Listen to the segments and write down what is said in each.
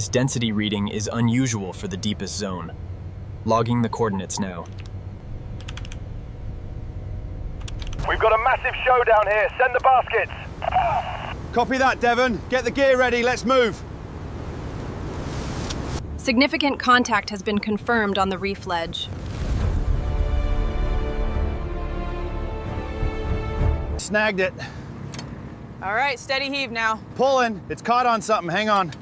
This density reading is unusual for the deepest zone. Logging the coordinates now. We've got a massive showdown here. Send the baskets. Copy that, Devon. Get the gear ready. Let's move. Significant contact has been confirmed on the reef ledge. Snagged it. All right, steady heave now. Pulling. It's caught on something. Hang on.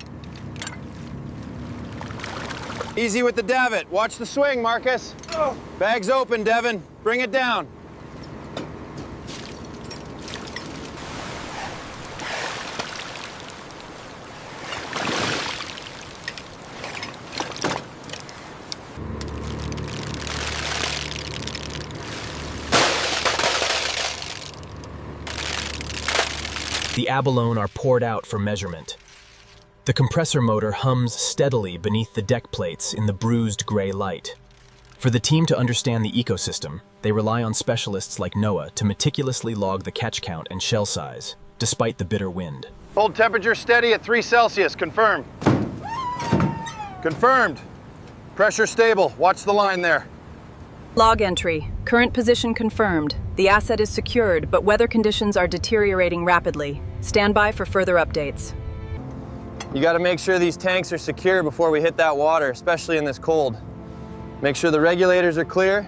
Easy with the davit. Watch the swing, Marcus. Bag's open, Devon. Bring it down. The abalone are poured out for measurement. The compressor motor hums steadily beneath the deck plates in the bruised gray light. For the team to understand the ecosystem, they rely on specialists like Noah to meticulously log the catch count and shell size, despite the bitter wind. Hold temperature steady at 3 Celsius. Confirmed. Confirmed. Pressure stable. Watch the line there. Log entry. Current position confirmed. The asset is secured, but weather conditions are deteriorating rapidly. Stand by for further updates. You got to make sure these tanks are secure before we hit that water, especially in this cold. Make sure the regulators are clear.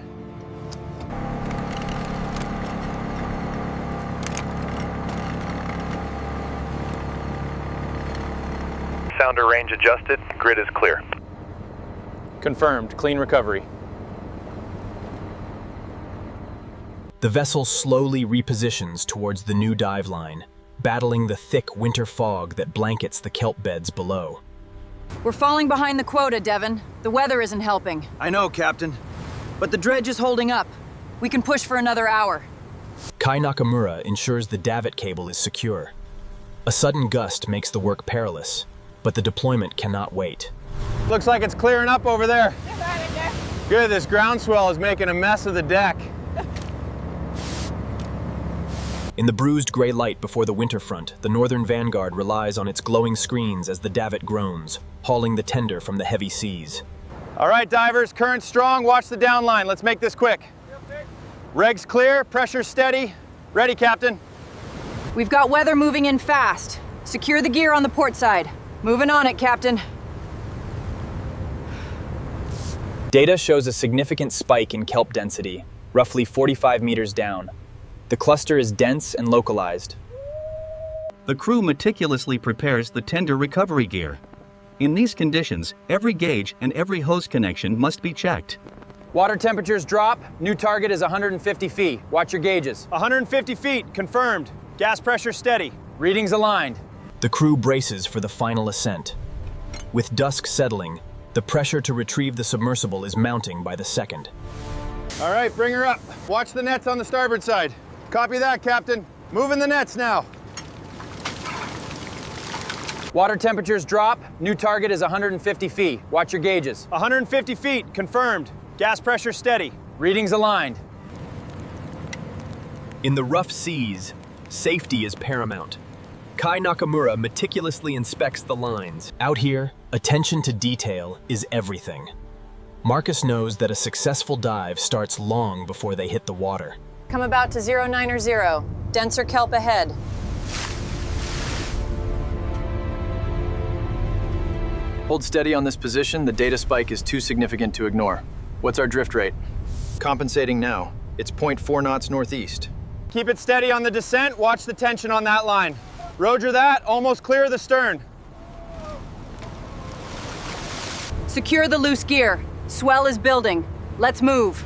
Sounder range adjusted. Grid is clear. Confirmed. Clean recovery. The vessel slowly repositions towards the new dive line, battling the thick winter fog that blankets the kelp beds below. We're falling behind the quota, Devon. The weather isn't helping. I know, Captain. But the dredge is holding up. We can push for another hour. Kai Nakamura ensures the davit cable is secure. A sudden gust makes the work perilous, but the deployment cannot wait. Looks like it's clearing up over there. Good, this groundswell is making a mess of the deck. In the bruised gray light before the winter front, the Northern Vanguard relies on its glowing screens as the davit groans, hauling the tender from the heavy seas. All right, divers, current strong. Watch the downline. Let's make this quick. Regs clear, pressure steady. Ready, Captain. We've got weather moving in fast. Secure the gear on the port side. Moving on it, Captain. Data shows a significant spike in kelp density, roughly 45 meters down. The cluster is dense and localized. The crew meticulously prepares the tender recovery gear. In these conditions, every gauge and every hose connection must be checked. Water temperatures drop. New target is 150 feet. Watch your gauges. 150 feet, confirmed. Gas pressure steady. Readings aligned. The crew braces for the final ascent. With dusk settling, the pressure to retrieve the submersible is mounting by the second. All right, bring her up. Watch the nets on the starboard side. Copy that, Captain. Moving the nets now. Water temperatures drop. New target is 150 feet. Watch your gauges. 150 feet, confirmed. Gas pressure steady. Readings aligned. In the rough seas, safety is paramount. Kai Nakamura meticulously inspects the lines. Out here, attention to detail is everything. Marcus knows that a successful dive starts long before they hit the water. Come about to 0900. Denser kelp ahead. Hold steady on this position. The data spike is too significant to ignore. What's our drift rate? Compensating now. It's 0.4 knots northeast. Keep it steady on the descent. Watch the tension on that line. Roger that. Almost clear of the stern. Secure the loose gear. Swell is building. Let's move.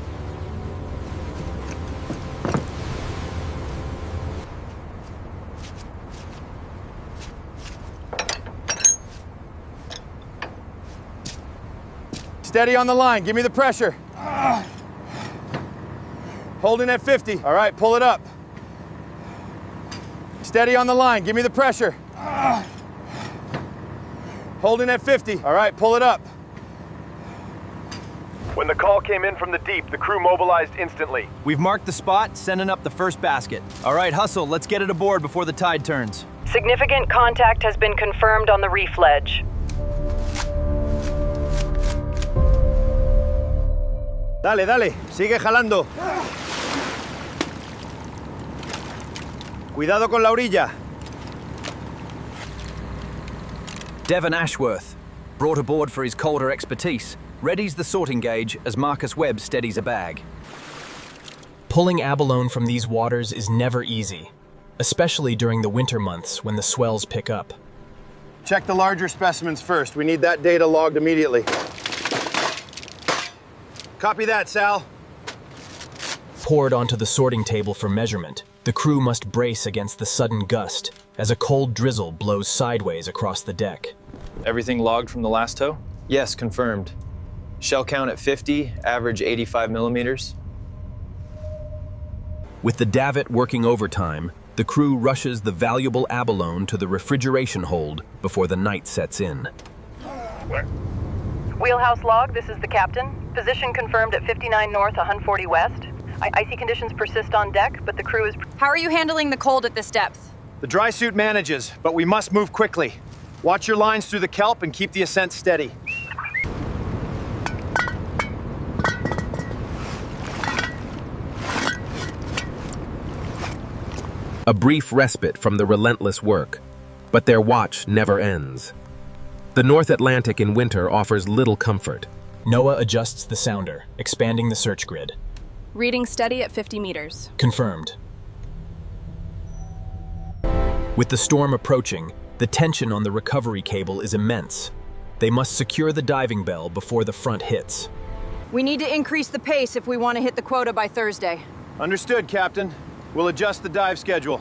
Steady on the line. Give me the pressure. Holding at 50. All right, pull it up. Steady on the line. Give me the pressure. Holding at 50. All right, pull it up. When the call came in from the deep, the crew mobilized instantly. We've marked the spot, sending up the first basket. All right, hustle. Let's get it aboard before the tide turns. Significant contact has been confirmed on the reef ledge. Dale, dale, sigue jalando. Cuidado con la orilla. Devon Ashworth, brought aboard for his colder expertise, readies the sorting gauge as Marcus Webb steadies a bag. Pulling abalone from these waters is never easy, especially during the winter months when the swells pick up. Check the larger specimens first. We need that data logged immediately. Copy that, Sal. Poured onto the sorting table for measurement, the crew must brace against the sudden gust as a cold drizzle blows sideways across the deck. Everything logged from the last tow? Yes, confirmed. Shell count at 50, average 85 millimeters. With the davit working overtime, the crew rushes the valuable abalone to the refrigeration hold before the night sets in. Wheelhouse log, this is the captain. Position confirmed at 59 north, 140 west. Icy conditions persist on deck, but the crew is... How are you handling the cold at this depth? The dry suit manages, but we must move quickly. Watch your lines through the kelp and keep the ascent steady. A brief respite from the relentless work, but their watch never ends. The North Atlantic in winter offers little comfort. Noah adjusts the sounder, expanding the search grid. Reading steady at 50 meters. Confirmed. With the storm approaching, the tension on the recovery cable is immense. They must secure the diving bell before the front hits. We need to increase the pace if we want to hit the quota by Thursday. Understood, Captain. We'll adjust the dive schedule.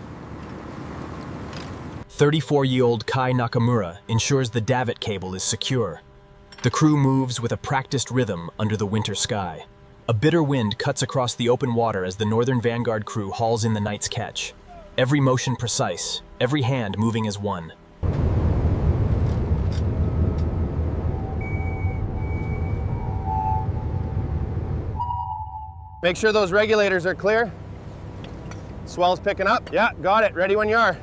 34-year-old Kai Nakamura ensures the davit cable is secure. The crew moves with a practiced rhythm under the winter sky. A bitter wind cuts across the open water as the Northern Vanguard crew hauls in the night's catch. Every motion precise, every hand moving as one. Make sure those regulators are clear. Swell's picking up. Yeah, got it. Ready when you are.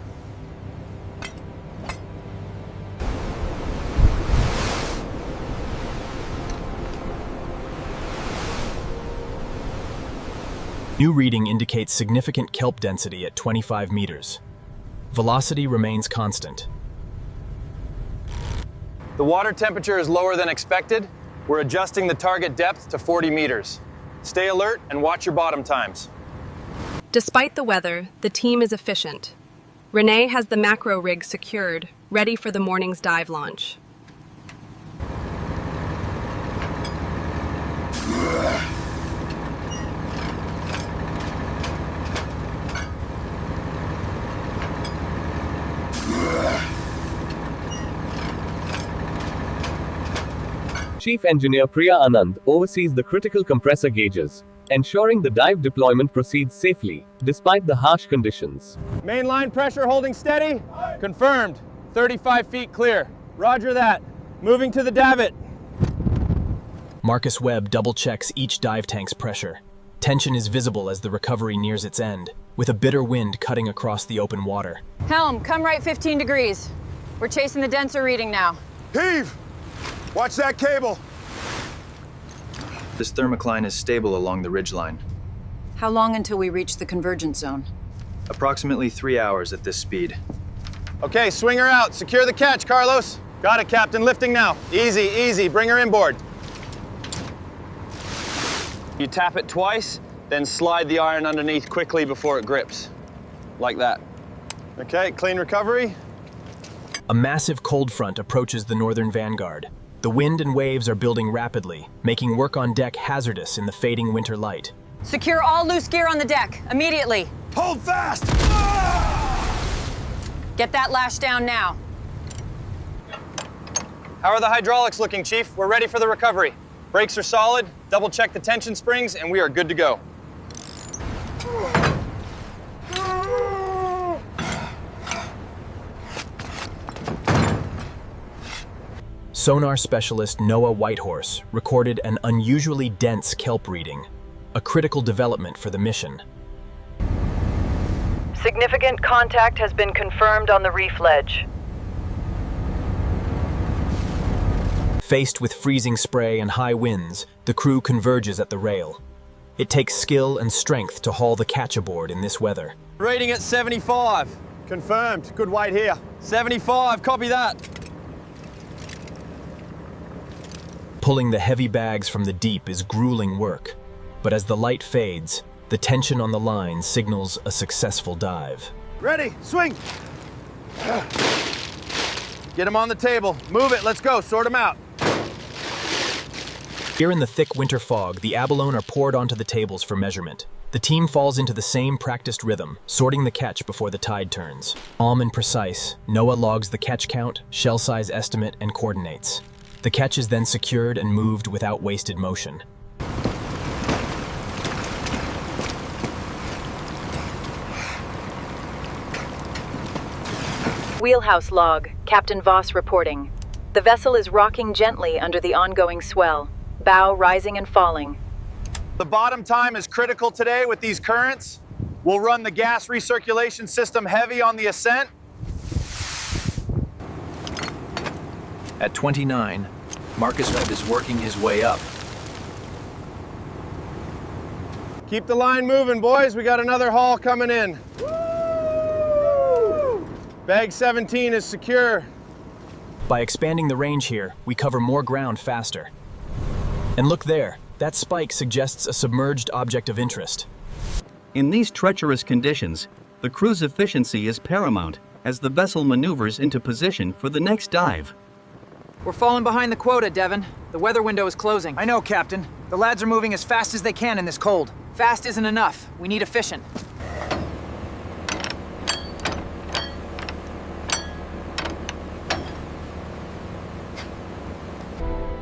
New reading indicates significant kelp density at 25 meters. Velocity remains constant. The water temperature is lower than expected. We're adjusting the target depth to 40 meters. Stay alert and watch your bottom times. Despite the weather, the team is efficient. Renee has the macro rig secured, ready for the morning's dive launch. Chief Engineer Priya Anand oversees the critical compressor gauges, ensuring the dive deployment proceeds safely, despite the harsh conditions. Mainline pressure holding steady. Confirmed. 35 feet clear. Roger that. Moving to the davit. Marcus Webb double-checks each dive tank's pressure. Tension is visible as the recovery nears its end, with a bitter wind cutting across the open water. Helm, come right 15 degrees. We're chasing the denser reading now. Heave! Watch that cable! This thermocline is stable along the ridgeline. How long until we reach the convergence zone? Approximately 3 hours at this speed. Okay, swing her out. Secure the catch, Carlos. Got it, Captain. Lifting now. Easy, easy. Bring her inboard. You tap it twice, then slide the iron underneath quickly before it grips. Like that. Okay, clean recovery. A massive cold front approaches the Northern Vanguard. The wind and waves are building rapidly, making work on deck hazardous in the fading winter light. Secure all loose gear on the deck, immediately. Hold fast! Get that lash down now. How are the hydraulics looking, Chief? We're ready for the recovery. Brakes are solid, double check the tension springs, and we are good to go. Sonar specialist Noah Whitehorse recorded an unusually dense kelp reading, a critical development for the mission. Significant contact has been confirmed on the reef ledge. Faced with freezing spray and high winds, the crew converges at the rail. It takes skill and strength to haul the catch aboard in this weather. Rating at 75. Confirmed. Good weight here. 75, copy that. Pulling the heavy bags from the deep is grueling work, but as the light fades, the tension on the line signals a successful dive. Ready, swing. Get them on the table. Move it, let's go, sort them out. Here in the thick winter fog, the abalone are poured onto the tables for measurement. The team falls into the same practiced rhythm, sorting the catch before the tide turns. Calm and precise, Noah logs the catch count, shell size estimate, and coordinates. The catch is then secured and moved without wasted motion. Wheelhouse log, Captain Voss reporting. The vessel is rocking gently under the ongoing swell, bow rising and falling. The bottom time is critical today with these currents. We'll run the gas recirculation system heavy on the ascent. At 29, Marcus Webb is working his way up. Keep the line moving, boys. We got another haul coming in. Bag 17 is secure. By expanding the range here, we cover more ground faster. And look there, that spike suggests a submerged object of interest. In these treacherous conditions, the crew's efficiency is paramount as the vessel maneuvers into position for the next dive. We're falling behind the quota, Devon. The weather window is closing. I know, Captain. The lads are moving as fast as they can in this cold. Fast isn't enough. We need efficient.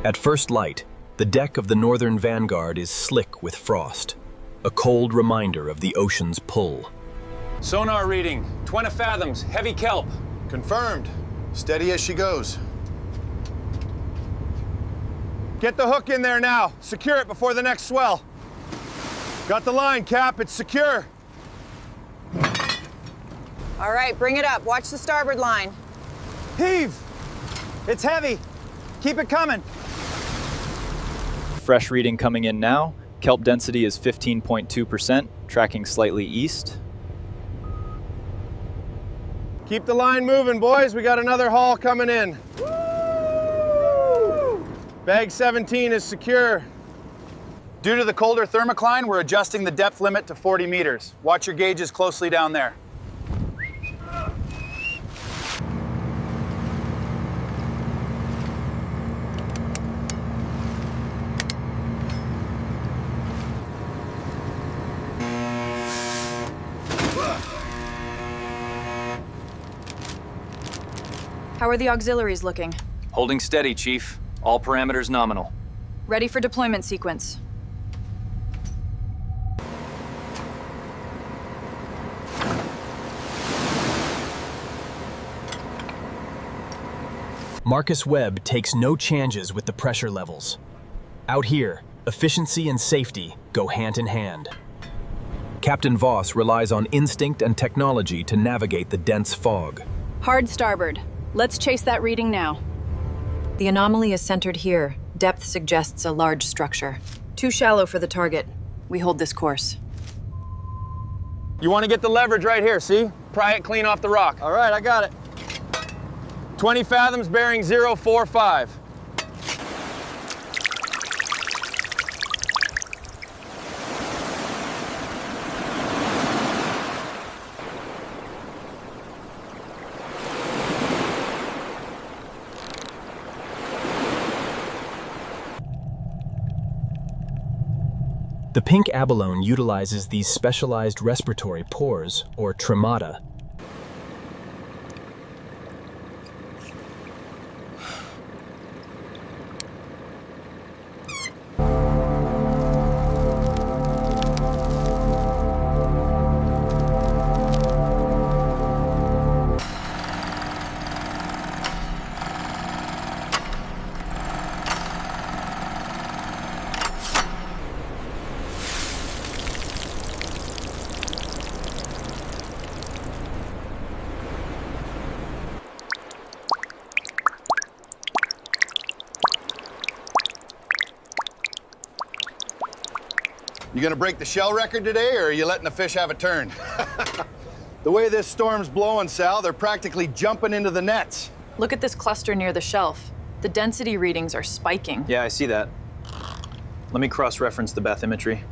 At first light, the deck of the Northern Vanguard is slick with frost, a cold reminder of the ocean's pull. Sonar reading, 20 fathoms, heavy kelp. Confirmed. Steady as she goes. Get the hook in there now. Secure it before the next swell. Got the line, Cap. It's secure. All right, bring it up. Watch the starboard line. Heave. It's heavy. Keep it coming. Fresh reading coming in now. Kelp density is 15.2%, tracking slightly east. Keep the line moving, boys. We got another haul coming in. Bag 17 is secure. Due to the colder thermocline, we're adjusting the depth limit to 40 meters. Watch your gauges closely down there. How are the auxiliaries looking? Holding steady, Chief. All parameters nominal. Ready for deployment sequence. Marcus Webb takes no changes with the pressure levels. Out here, efficiency and safety go hand in hand. Captain Voss relies on instinct and technology to navigate the dense fog. Hard starboard. Let's chase that reading now. The anomaly is centered here. Depth suggests a large structure. Too shallow for the target. We hold this course. You want to get the leverage right here, see? Pry it clean off the rock. All right, I got it. 20 fathoms, bearing 045. The pink abalone utilizes these specialized respiratory pores, or tremata. You gonna break the shell record today, or are you letting the fish have a turn? The way this storm's blowing, Sal, they're practically jumping into the nets. Look at this cluster near the shelf. The density readings are spiking. Yeah, I see that. Let me cross-reference the bathymetry.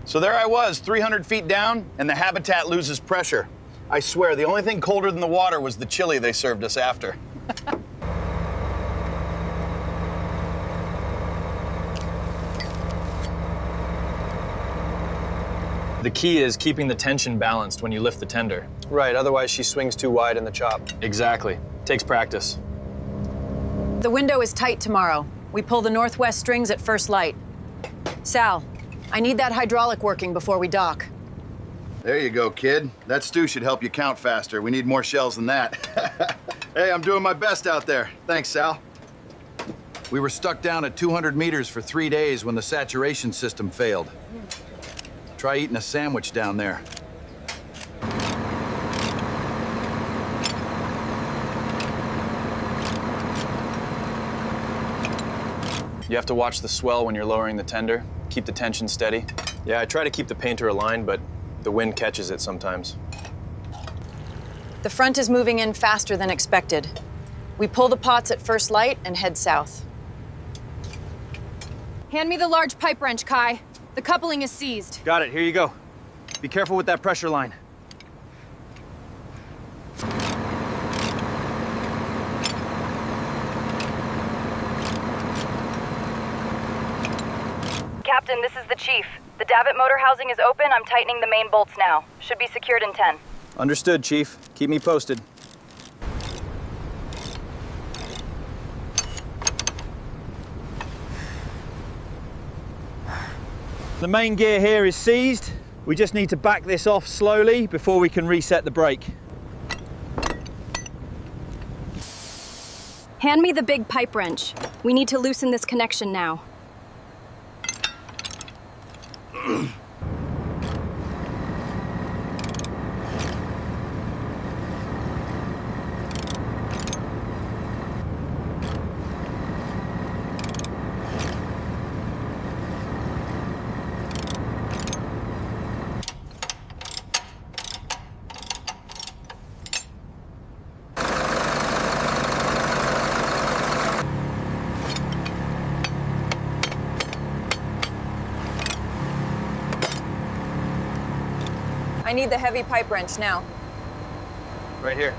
So there I was, 300 feet down, and the habitat loses pressure. I swear, the only thing colder than the water was the chili they served us after. The key is keeping the tension balanced when you lift the tender. Right, otherwise she swings too wide in the chop. Exactly. Takes practice. The window is tight tomorrow. We pull the northwest strings at first light. Sal, I need that hydraulic working before we dock. There you go, kid. That stew should help you count faster. We need more shells than that. Hey, I'm doing my best out there. Thanks, Sal. We were stuck down at 200 meters for 3 days when the saturation system failed. Try eating a sandwich down there. You have to watch the swell when you're lowering the tender. Keep the tension steady. Yeah, I try to keep the painter aligned, but the wind catches it sometimes. The front is moving in faster than expected. We pull the pots at first light and head south. Hand me the large pipe wrench, Kai. The coupling is seized. Got it, here you go. Be careful with that pressure line. Captain, this is the chief. The davit motor housing is open. I'm tightening the main bolts now. Should be secured in 10. Understood, Chief. Keep me posted. The main gear here is seized. We just need to back this off slowly before we can reset the brake. Hand me the big pipe wrench. We need to loosen this connection now. I need the heavy pipe wrench now. Right here.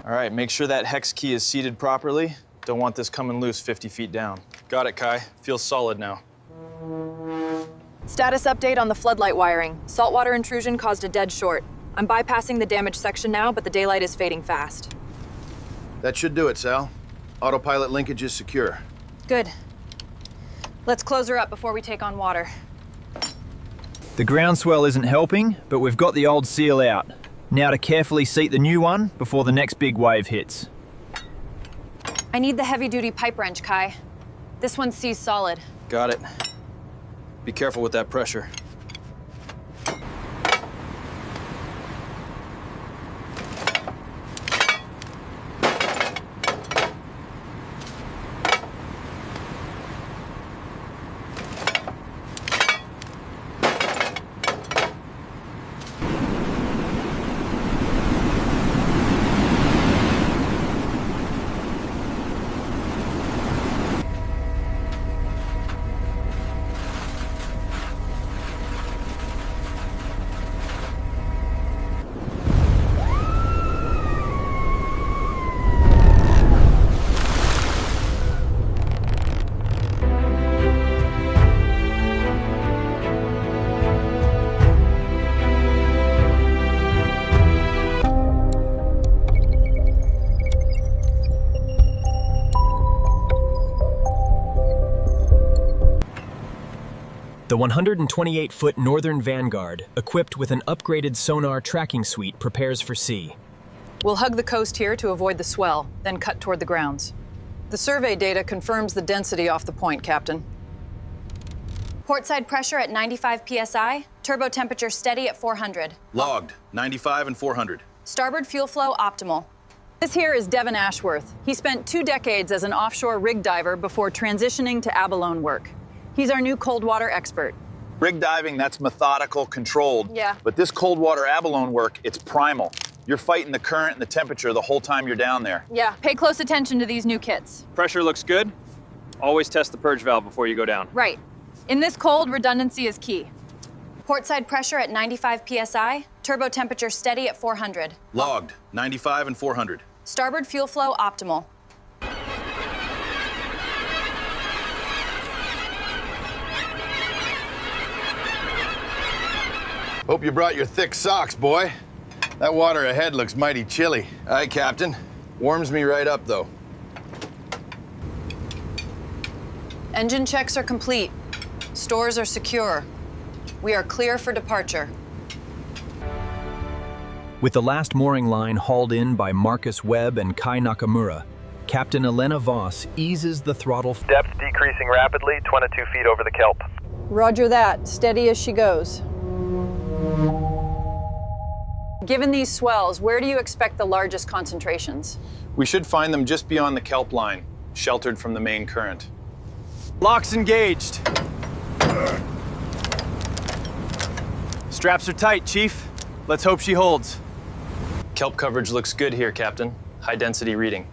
All right, make sure that hex key is seated properly. Don't want this coming loose 50 feet down. Got it, Kai. Feels solid now. Status update on the floodlight wiring. Saltwater intrusion caused a dead short. I'm bypassing the damaged section now, but the daylight is fading fast. That should do it, Sal. Autopilot linkage is secure. Good. Let's close her up before we take on water. The groundswell isn't helping, but we've got the old seal out. Now to carefully seat the new one before the next big wave hits. I need the heavy-duty pipe wrench, Kai. This one sees solid. Got it. Be careful with that pressure. The 128-foot Northern Vanguard, equipped with an upgraded sonar tracking suite, prepares for sea. We'll hug the coast here to avoid the swell, then cut toward the grounds. The survey data confirms the density off the point, Captain. Portside pressure at 95 psi, turbo temperature steady at 400. Logged, 95 and 400. Starboard fuel flow optimal. This here is Devin Ashworth. He spent 2 decades as an offshore rig diver before transitioning to abalone work. He's our new cold water expert. Rig diving, that's methodical, controlled. Yeah. But this cold water abalone work, it's primal. You're fighting the current and the temperature the whole time you're down there. Yeah, pay close attention to these new kits. Pressure looks good. Always test the purge valve before you go down. Right. In this cold, redundancy is key. Port side pressure at 95 psi, turbo temperature steady at 400. Logged, 95 and 400. Starboard fuel flow optimal. Hope you brought your thick socks, boy. That water ahead looks mighty chilly. Aye, Captain. Warms me right up, though. Engine checks are complete. Stores are secure. We are clear for departure. With the last mooring line hauled in by Marcus Webb and Kai Nakamura, Captain Elena Voss eases the throttle. Depth decreasing rapidly, 22 feet over the kelp. Roger that. Steady as she goes. Given these swells, where do you expect the largest concentrations? We should find them just beyond the kelp line, sheltered from the main current. Locks engaged. Straps are tight, Chief. Let's hope she holds. Kelp coverage looks good here, Captain. High density reading.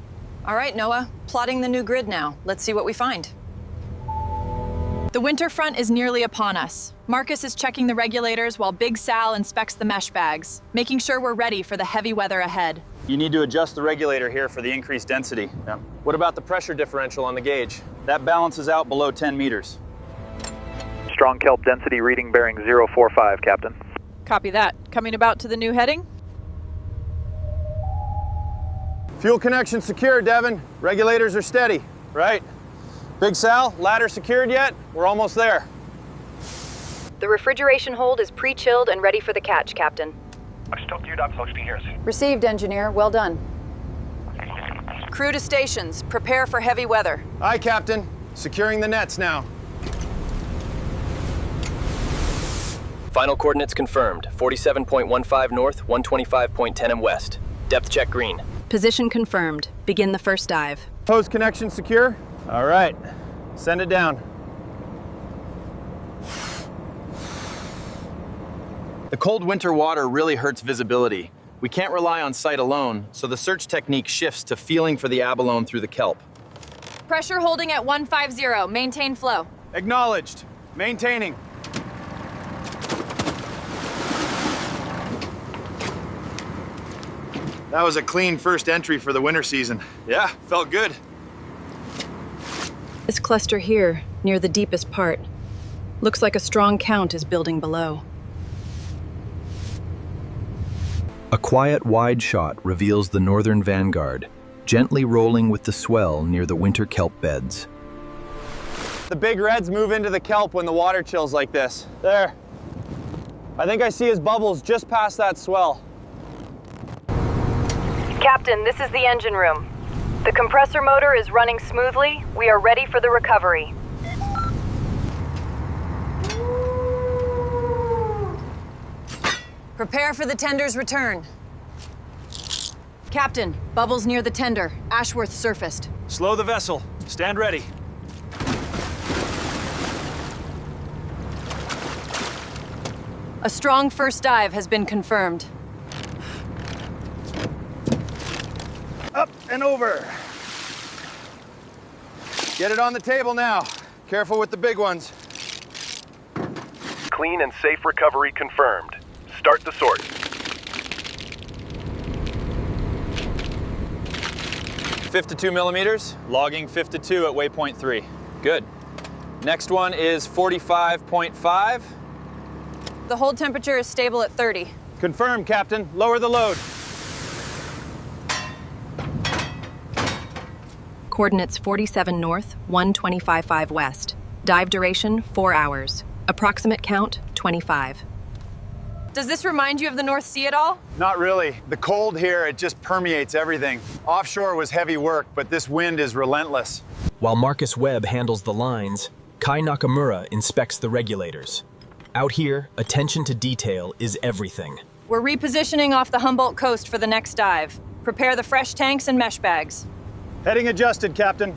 All right, Noah. Plotting the new grid now. Let's see what we find. The winter front is nearly upon us. Marcus is checking the regulators while Big Sal inspects the mesh bags, making sure we're ready for the heavy weather ahead. You need to adjust the regulator here for the increased density. Yeah. What about the pressure differential on the gauge? That balances out below 10 meters. Strong kelp density reading bearing 045, Captain. Copy that. Coming about to the new heading? Fuel connection secure, Devin. Regulators are steady. Right. Big Sal, ladder secured yet? We're almost there. The refrigeration hold is pre-chilled and ready for the catch, Captain. Received, engineer. Well done. Crew to stations. Prepare for heavy weather. Aye, Captain. Securing the nets now. Final coordinates confirmed. 47.15 north, 125.10 west. Depth check green. Position confirmed. Begin the first dive. Hose connection secure? All right. Send it down. The cold winter water really hurts visibility. We can't rely on sight alone, so the search technique shifts to feeling for the abalone through the kelp. Pressure holding at 150. Maintain flow. Acknowledged. Maintaining. That was a clean first entry for the winter season. Yeah, felt good. This cluster here, near the deepest part, looks like a strong count is building below. A quiet wide shot reveals the Northern Vanguard, gently rolling with the swell near the winter kelp beds. The big reds move into the kelp when the water chills like this. There. I think I see his bubbles just past that swell. Captain, this is the engine room. The compressor motor is running smoothly. We are ready for the recovery. Prepare for the tender's return. Captain, bubbles near the tender. Ashworth surfaced. Slow the vessel. Stand ready. A strong first dive has been confirmed. Up and over. Get it on the table now. Careful with the big ones. Clean and safe recovery confirmed. Start the sort. $52 millimeters, logging 52 at waypoint 3. Good. Next one is 45.5. The hold temperature is stable at 30. Confirmed, Captain. Lower the load. Coordinates 47 north, 125.5 west. Dive duration 4 hours. Approximate count 25. Does this remind you of the North Sea at all? Not really. The cold here, it just permeates everything. Offshore was heavy work, but this wind is relentless. While Marcus Webb handles the lines, Kai Nakamura inspects the regulators. Out here, attention to detail is everything. We're repositioning off the Humboldt coast for the next dive. Prepare the fresh tanks and mesh bags. Heading adjusted, Captain.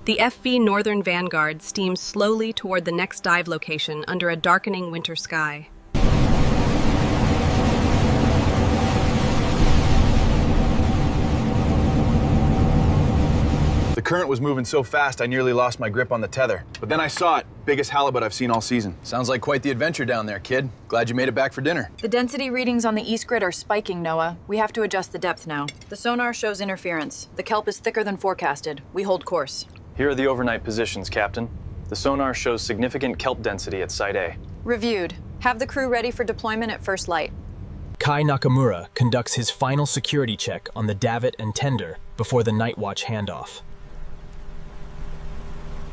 The FV Northern Vanguard steams slowly toward the next dive location under a darkening winter sky. The current was moving so fast I nearly lost my grip on the tether. But then I saw it. Biggest halibut I've seen all season. Sounds like quite the adventure down there, kid. Glad you made it back for dinner. The density readings on the east grid are spiking, Noah. We have to adjust the depth now. The sonar shows interference. The kelp is thicker than forecasted. We hold course. Here are the overnight positions, Captain. The sonar shows significant kelp density at Site A. Reviewed. Have the crew ready for deployment at first light. Kai Nakamura conducts his final security check on the davit and tender before the night watch handoff.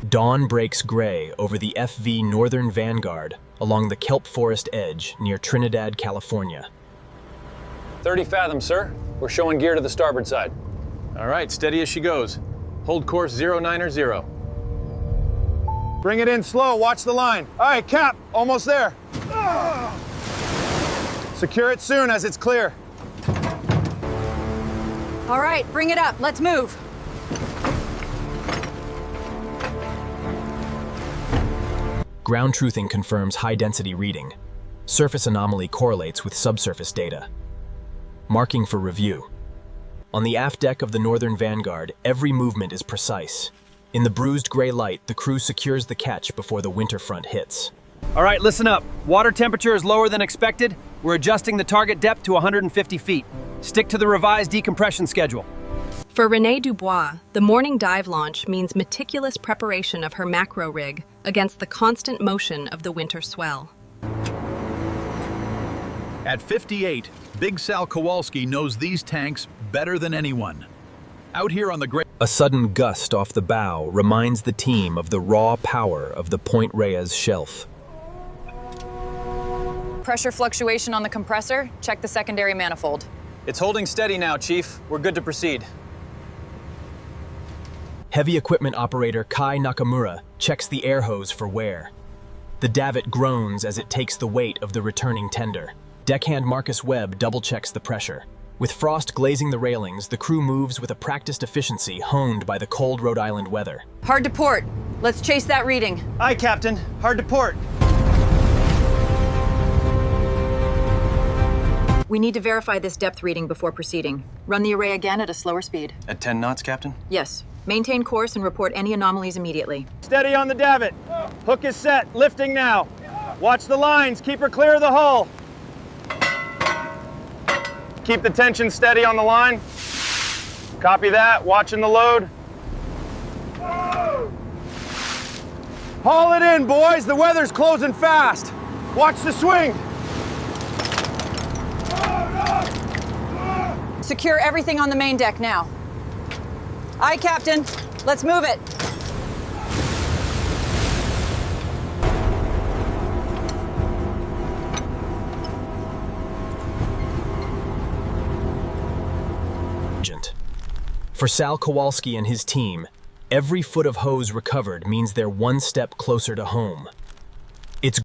Dawn breaks gray over the FV Northern Vanguard along the kelp forest edge near Trinidad, California. 30 fathoms, sir. We're showing gear to the starboard side. All right, steady as she goes. Hold course 090. Bring it in slow, watch the line. All right, Cap, almost there. Secure it soon as it's clear. All right, bring it up. Let's move. Ground truthing confirms high-density reading. Surface anomaly correlates with subsurface data. Marking for review. On the aft deck of the Northern Vanguard, every movement is precise. In the bruised gray light, the crew secures the catch before the winter front hits. All right, listen up. Water temperature is lower than expected. We're adjusting the target depth to 150 feet. Stick to the revised decompression schedule. For Renee Dubois, the morning dive launch means meticulous preparation of her macro rig against the constant motion of the winter swell. At 58, Big Sal Kowalski knows these tanks better than anyone. Out here on the great... A sudden gust off the bow reminds the team of the raw power of the Point Reyes shelf. Pressure fluctuation on the compressor. Check the secondary manifold. It's holding steady now, Chief. We're good to proceed. Heavy equipment operator Kai Nakamura checks the air hose for wear. The davit groans as it takes the weight of the returning tender. Deckhand Marcus Webb double-checks the pressure. With frost glazing the railings, the crew moves with a practiced efficiency honed by the cold Rhode Island weather. Hard to port. Let's chase that reading. Aye, Captain. Hard to port. We need to verify this depth reading before proceeding. Run the array again at a slower speed. At 10 knots, Captain? Yes. Maintain course and report any anomalies immediately. Steady on the davit. Hook is set. Lifting now. Watch the lines. Keep her clear of the hull. Keep the tension steady on the line. Copy that. Watching the load. Haul it in, boys. The weather's closing fast. Watch the swing. Secure everything on the main deck now. Aye, Captain. Let's move it. For Sal Kowalski and his team, every foot of hose recovered means they're one step closer to home.